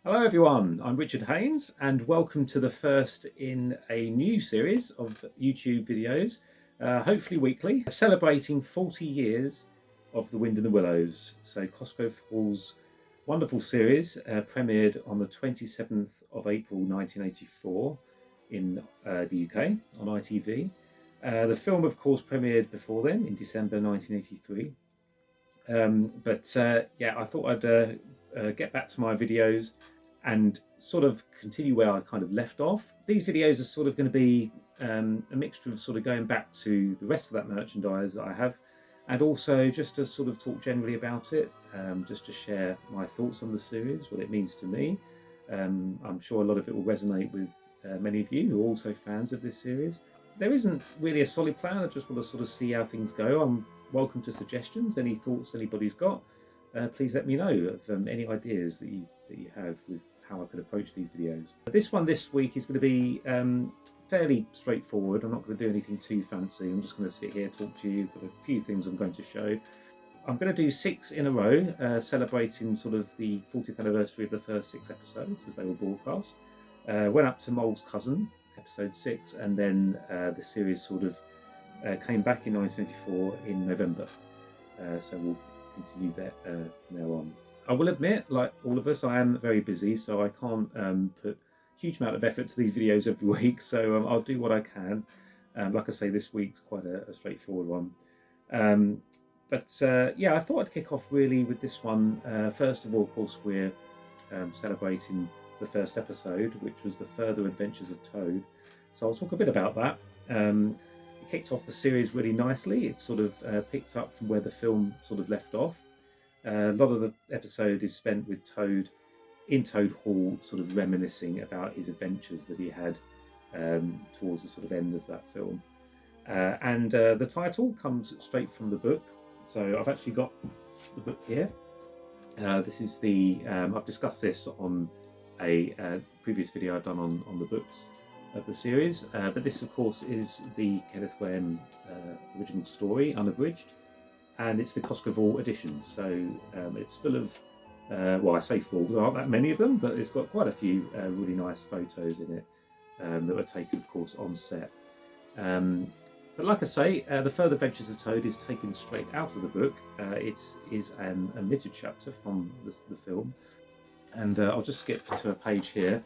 Hello everyone, I'm Richard Haynes and welcome to the first in a new series of YouTube videos, hopefully weekly, celebrating 40 years of The Wind in the Willows. So Cosgrove Hall's wonderful series premiered on the 27th of April 1984 in the UK on ITV. The film of course premiered before then in December 1983. I thought I'd get back to my videos and sort of continue where I kind of left off. These videos are sort of going to be a mixture of sort of going back to the rest of that merchandise that I have, and also just to sort of talk generally about it, just to share my thoughts on the series, what it means to me. I'm sure a lot of it will resonate with many of you who are also fans of this series. There isn't really a solid plan. I just want to sort of see how things go. I'm welcome to suggestions, any thoughts anybody's got. Please let me know of any ideas that you have with how I could approach these videos. This one this week is going to be fairly straightforward. I'm not going to do anything too fancy. I'm just going to sit here, talk to you. Got a few things I'm going to show. I'm going to do 6 in a row, celebrating sort of the 40th anniversary of the first 6 episodes as they were broadcast. Went up to Mole's Cousin, episode 6, and then the series sort of came back in 1984 in November. So we'll continue that from now on. I will admit, like all of us, I am very busy, so I can't put a huge amount of effort to these videos every week, so I'll do what I can. Like I say, this week's quite a straightforward one. I thought I'd kick off really with this one. First of all, of course, we're celebrating the first episode, which was The Further Adventures of Toad. So I'll talk a bit about that. It kicked off the series really nicely. It sort of picked up from where the film sort of left off. A lot of the episode is spent with Toad in Toad Hall, sort of reminiscing about his adventures that he had towards the sort of end of that film. The title comes straight from the book. So I've actually got the book here. This is I've discussed this on a previous video I've done on the books of the series, but this of course is the Kenneth Grahame original story, unabridged, and it's the Cosgrove Hall edition. So it's full of, I say full, there aren't that many of them, but it's got quite a few really nice photos in it that were taken of course on set. But like I say, The Further Adventures of Toad is taken straight out of the book. It is an omitted chapter from the film. And I'll just skip to a page here,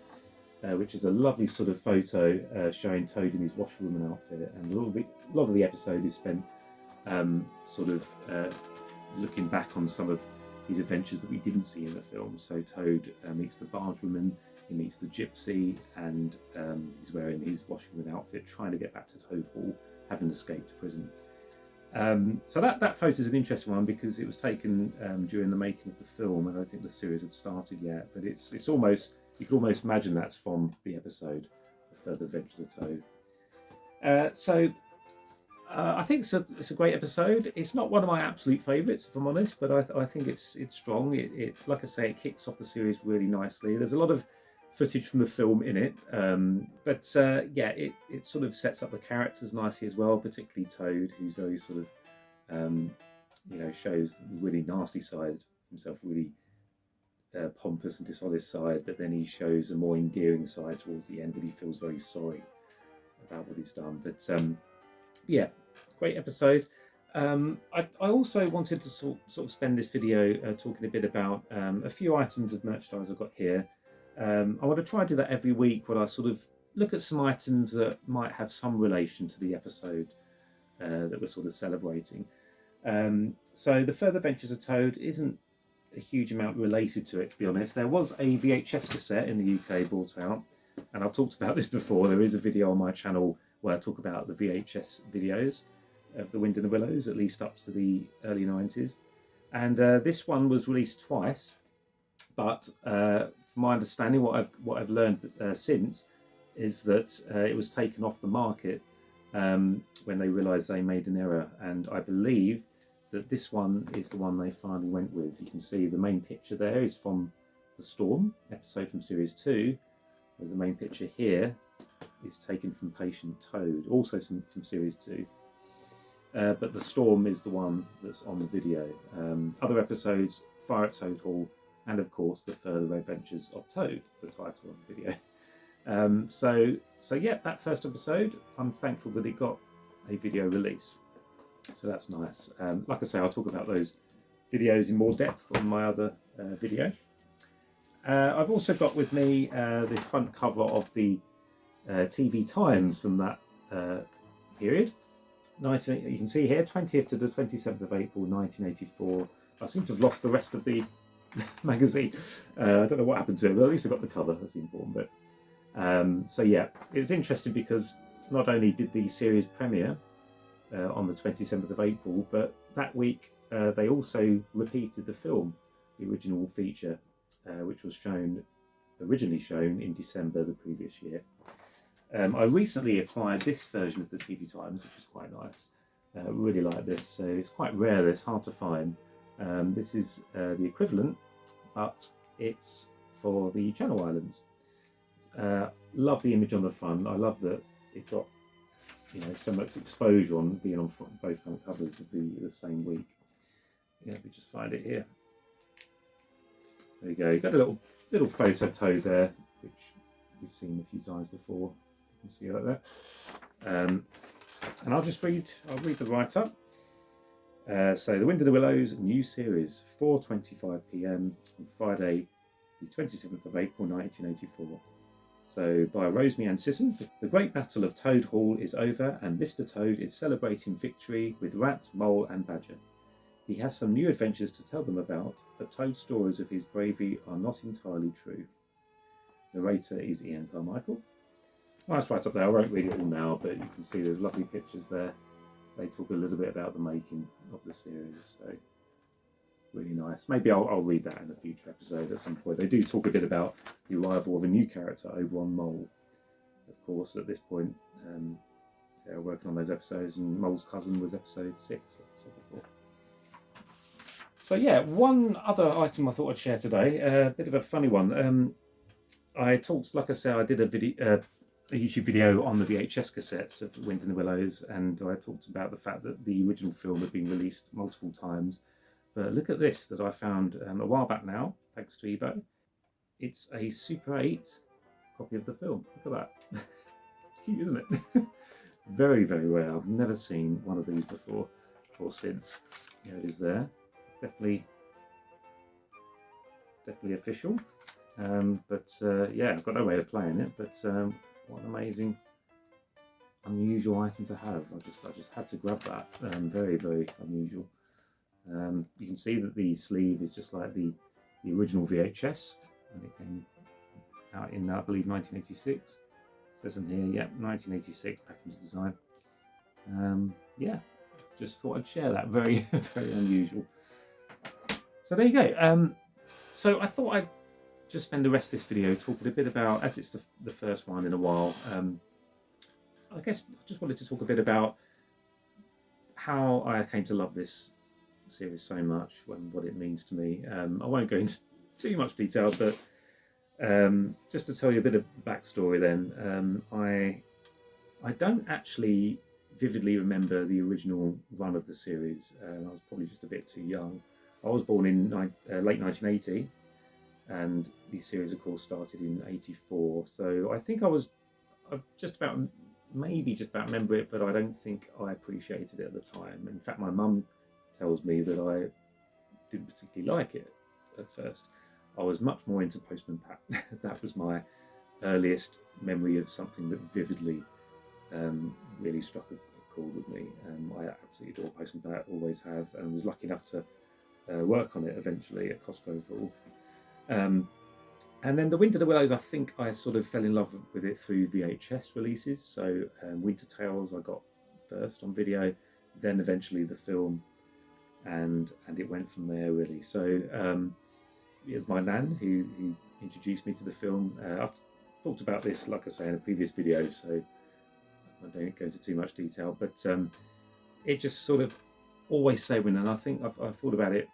which is a lovely sort of photo showing Toad in his washerwoman outfit. And a lot of the episode is spent looking back on some of his adventures that we didn't see in the film. So Toad meets the bargewoman, he meets the gypsy, and he's wearing his washerwoman outfit, trying to get back to Toad Hall, having escaped prison. So that photo is an interesting one because it was taken during the making of the film, and I don't think the series had started yet. But it's almost, you can almost imagine that's from the episode, The Further Adventures of Toad. I think it's a great episode. It's not one of my absolute favourites, if I'm honest, but I think it's strong. It like I say, it kicks off the series really nicely. There's a lot of footage from the film in it, it sort of sets up the characters nicely as well, particularly Toad, who's very sort of shows the really nasty side of himself, really pompous and dishonest side, but then he shows a more endearing side towards the end, but he feels very sorry about what he's done. But great episode. I also wanted to sort of spend this video talking a bit about a few items of merchandise I've got here. I want to try and do that every week, where I sort of look at some items that might have some relation to the episode that we're sort of celebrating. So The Further Adventures of Toad isn't a huge amount related to it, to be honest. There was a VHS cassette in the UK brought out, and I've talked about this before. There is a video on my channel where I talk about the VHS videos of The Wind in the Willows, at least up to the early 90s. And this one was released twice, but from my understanding, what I've learned since is that it was taken off the market when they realised they made an error. And I believe that this one is the one they finally went with. You can see the main picture there is from The Storm, episode from Series 2. Whereas the main picture here is taken from Patient Toad, also from Series 2. But The Storm is the one that's on the video. Other episodes, Fire at Toad Hall, and of course The Further Adventures of Toad, the title of the video. So yeah, that first episode, I'm thankful that it got a video release. So that's nice. Like I say, I'll talk about those videos in more depth on my other video. I've also got with me the front cover of the TV Times from that period. You can see here, 20th to the 27th of April 1984. I seem to have lost the rest of the magazine. I don't know what happened to it, but at least I got the cover. That's the important bit. So yeah, it was interesting because not only did the series premiere on the 27th of April, but that week they also repeated the film, the original feature, which was originally shown in December the previous year. I recently acquired this version of the TV Times, which is quite nice. I really like this. So it's quite rare, it's hard to find. This is the equivalent, but it's for the Channel Islands. Love the image on the front. I love that it got so much exposure on being on both front covers of the same week. Yeah, we just find it here. There you go. You've got a little photo of Toad there, which we've seen a few times before. You can see it like that. And I'll read the write-up. So The Wind in the Willows new series, 4:25 p.m. on Friday, the 27th of April 1984. So by Rosemary Ann Sisson. The great battle of Toad Hall is over and Mr. Toad is celebrating victory with Rat, Mole and Badger. He has some new adventures to tell them about, but Toad's stories of his bravery are not entirely true. Narrator is Ian Carmichael. Nice right up there. I won't read it all now, but you can see there's lovely pictures there. They talk a little bit about the making of the series, so really nice. Maybe I'll read that in a future episode at some point. They do talk a bit about the arrival of a new character over on Mole. Of course, at this point, they're working on those episodes, and Mole's cousin was episode 6, like I said before. So yeah, one other item I thought I'd share today, a bit of a funny one. I talked, like I said, I did a YouTube video on the VHS cassettes of Wind in the Willows, and I talked about the fact that the original film had been released multiple times. But look at this that I found a while back now, thanks to eBay. It's a Super 8 copy of the film. Look at that. Cute, isn't it? Very, very rare. I've never seen one of these before or since. Yeah, it is there. It's definitely official. Yeah, I've got no way of playing it, but what an amazing, unusual item to have. I just had to grab that. Very, very unusual. You can see that the sleeve is just like the original VHS when it came out in, I believe, 1986. It says in here, yeah, 1986 package design. Yeah, just thought I'd share that. Very, very unusual. So there you go. So I thought I'd just spend the rest of this video talking a bit about, as it's the first one in a while, I guess I just wanted to talk a bit about how I came to love this series so much, and what it means to me. I won't go into too much detail, but just to tell you a bit of backstory then, I don't actually vividly remember the original run of the series. I was probably just a bit too young. I was born in late 1980, and the series of course started in 84, so I think I just about remember it, but I don't think I appreciated it at the time. In fact, my mum tells me that I didn't particularly like it at first. I was much more into Postman Pat. That was my earliest memory of something that vividly really struck a chord with me. I absolutely adore Postman Pat, always have, and was lucky enough to work on it eventually at Cosgrove Hall. And then The Wind in the Willows, I think I sort of fell in love with it through VHS releases. So Winter Tales I got first on video, then eventually the film, and it went from there really. So it was my nan who introduced me to the film. I've talked about this, like I say, in a previous video, so I don't go into too much detail, but it just sort of always stayed with me, and I think I've thought about it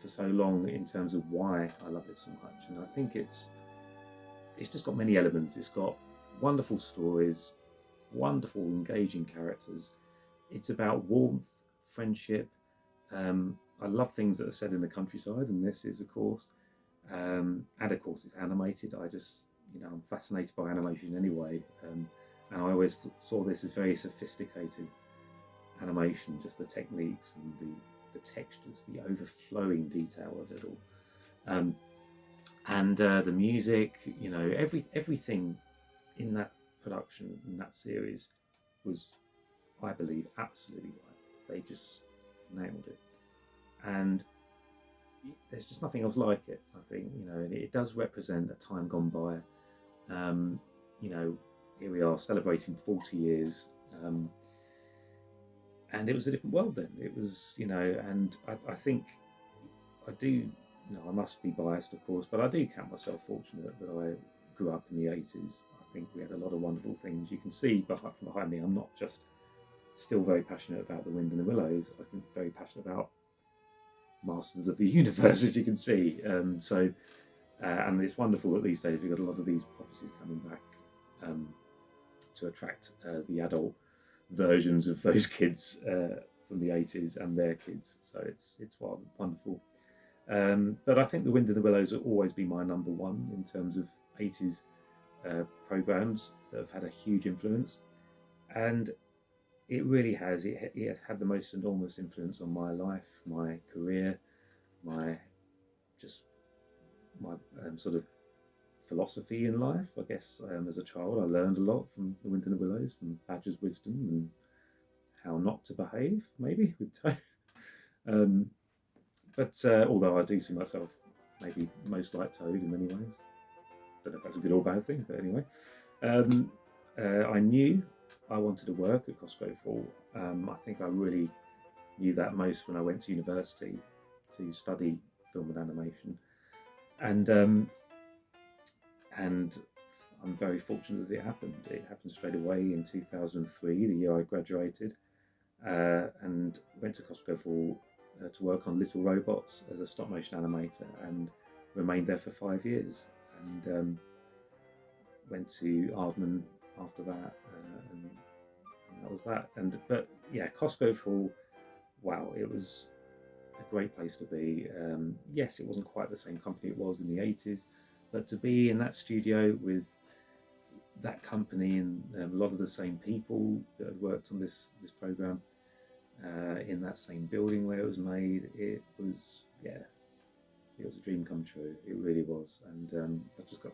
for so long in terms of why I love it so much. And I think it's just got many elements. It's got wonderful stories, wonderful engaging characters. It's about warmth, friendship. I love things that are said in the countryside, and this is of course. and of course it's animated. I'm fascinated by animation anyway, and I always saw this as very sophisticated animation, just the techniques and the textures, the overflowing detail of it all, and the music. Everything in that production, in that series, was, I believe, absolutely right. They just nailed it, and there's just nothing else like it. I think, and it does represent a time gone by. Here we are celebrating 40 years, and it was a different world then. It was, and I think I do. I must be biased, of course, but I do count myself fortunate that I grew up in the 80s. I think we had a lot of wonderful things. You can see from behind me, I'm not just still very passionate about The Wind and the Willows. I'm very passionate about Masters of the Universe, as you can see. And it's wonderful that these days we've got a lot of these properties coming back to attract the adult versions of those kids from the 80s and their kids. So it's wonderful. But I think The Wind and the Willows will always be my number one in terms of 80s programs that have had a huge influence. And it really has. It has had the most enormous influence on my life, my career, my sort of philosophy in life. I guess as a child, I learned a lot from The Wind and the Willows, from Badger's wisdom and how not to behave, maybe with Toad. But although I do see myself maybe most like Toad in many ways, don't know if that's a good or bad thing, but anyway, I knew I wanted to work at Cosgrove Hall. I think I really knew that most when I went to university to study film and animation, and I'm very fortunate that it happened. It happened straight away in 2003, the year I graduated, and went to Cosgrove Hall to work on Little Robots as a stop motion animator, and remained there for 5 years, and went to Ardman after that, and that was that. But yeah, Cosgrove Hall, wow, it was a great place to be. Yes, it wasn't quite the same company it was in the 80s, but to be in that studio with that company and a lot of the same people that had worked on this program, in that same building where it was made, it was a dream come true. It really was, and I've just got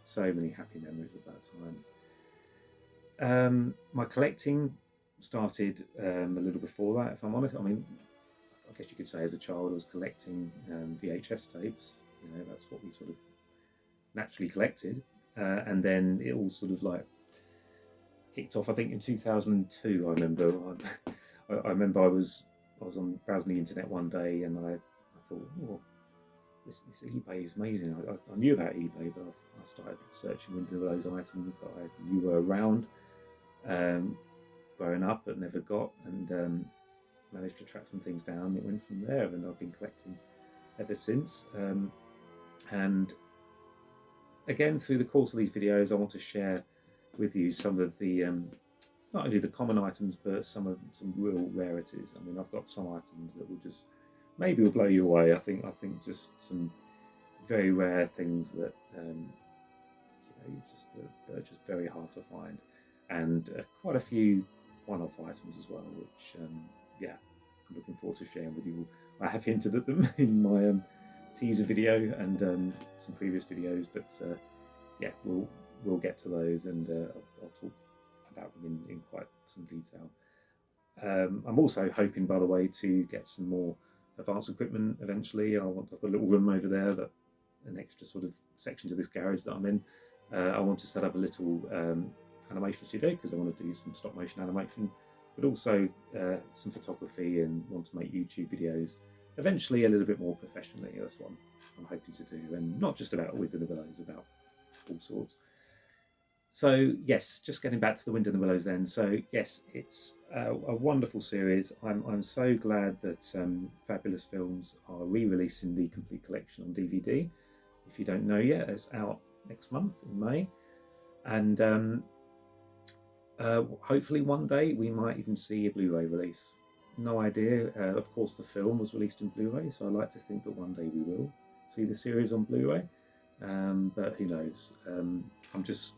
so many happy memories of that time. My collecting started a little before that, if I'm honest. I mean, I guess you could say as a child I was collecting VHS tapes. That's what we sort of naturally collected, and then it all sort of like kicked off. I think in 2002. I remember I was on browsing the internet one day, and I thought, oh, this eBay is amazing. I knew about eBay, but I started searching into those items that I knew were around growing up but never got, and managed to track some things down. It went from there, and I've been collecting ever since. And again, through the course of these videos, I want to share with you some of the not only the common items, but some real rarities. I mean, I've got some items that will blow you away. I think just some very rare things that that are just very hard to find, and quite a few one-off items as well, which I'm looking forward to sharing with you. I have hinted at them in my teaser video and some previous videos, but we'll get to those, and I'll talk about them in quite some detail. I'm also hoping, by the way, to get some more advanced equipment eventually. I've got a little room over there, that an extra sort of section to this garage that I'm in. I want to set up a little animation studio, because I want to do some stop motion animation, but also some photography, and want to make YouTube videos eventually a little bit more professionally. That's what I'm hoping to do, and not just about Wind and the Willows, about all sorts. So yes, just getting back to The Wind and the Willows then. So yes, it's a wonderful series. I'm so glad that Fabulous Films are re-releasing the complete collection on DVD. If you don't know yet, it's out next month in May, and hopefully one day we might even see a Blu-ray release. No idea. Of course, the film was released in Blu-ray, so I like to think that one day we will. see the series on Blu-ray, but who knows. I'm just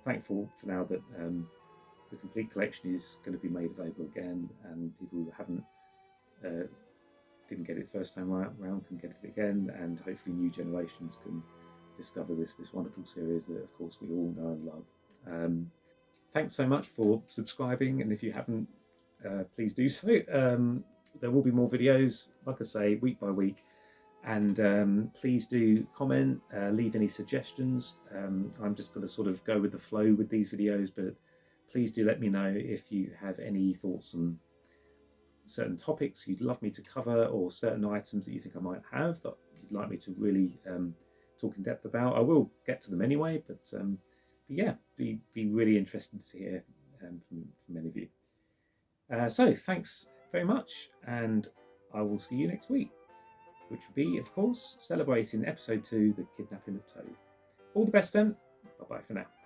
thankful for now that the complete collection is going to be made available again, and people who haven't didn't get it first time round can get it again, and hopefully new generations can discover this wonderful series that of course we all know and love. Thanks so much for subscribing, and if you haven't, please do so. There will be more videos, like I say, week by week, and please do comment, leave any suggestions. I'm just going to sort of go with the flow with these videos, but please do let me know if you have any thoughts on certain topics you'd love me to cover, or certain items that you think I might have that you'd like me to really talk in depth about. I will get to them anyway, but yeah, be really interested to hear from any of you. So thanks very much, and I will see you next week, which will be, of course, celebrating episode 2, The Kidnapping of Toad. All the best then. Bye bye for now.